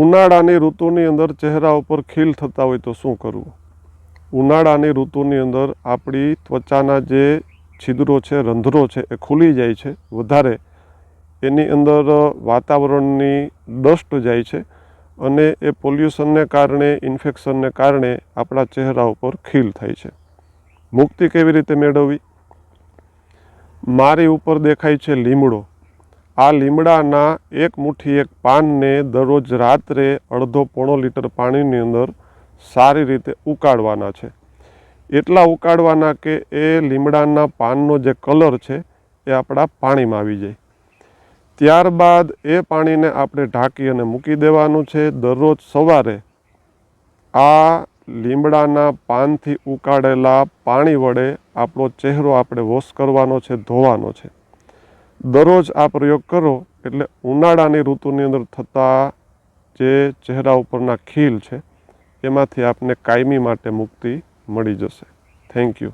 ઉનાળાની ઋતુની અંદર ચહેરા ઉપર ખીલ થતા હોય તો શું કરવું? ઉનાળાની ઋતુની અંદર આપણી ત્વચાના જે છિદ્રો છે, રંધ્રો છે, એ ખુલી જાય છે વધારે. એની અંદર વાતાવરણની ડસ્ટ જાય છે અને એ પોલ્યુશનને કારણે, ઇન્ફેક્શનને કારણે આપણા ચહેરા ઉપર ખીલ થાય છે. મુક્તિ કેવી રીતે મેળવવી? મારી ઉપર દેખાય છે લીમડો. આ લીમડાના એક મુઠ્ઠી એક પાનને દરરોજ રાત્રે અડધો પોણો લીટર પાણીની અંદર સારી રીતે ઉકાળવાના છે. એટલા ઉકાળવાના કે એ લીમડાના પાનનો જે કલર છે એ આપણા પાણીમાં આવી જાય. ત્યારબાદ એ પાણીને આપણે ઢાંકી અને મૂકી દેવાનું છે. દરરોજ સવારે આ લીમડાના પાનથી ઉકાળેલા પાણી વડે આપણો ચહેરો આપણે વોશ કરવાનો છે, ધોવાનો છે. દરરોજ આ પ્રયોગ કરો એટલે ઉનાળાની ઋતુની અંદર થતા જે ચહેરા ઉપરના ખીલ છે એમાંથી આપને કાયમી માટે મુક્તિ મળી જશે. Thank you.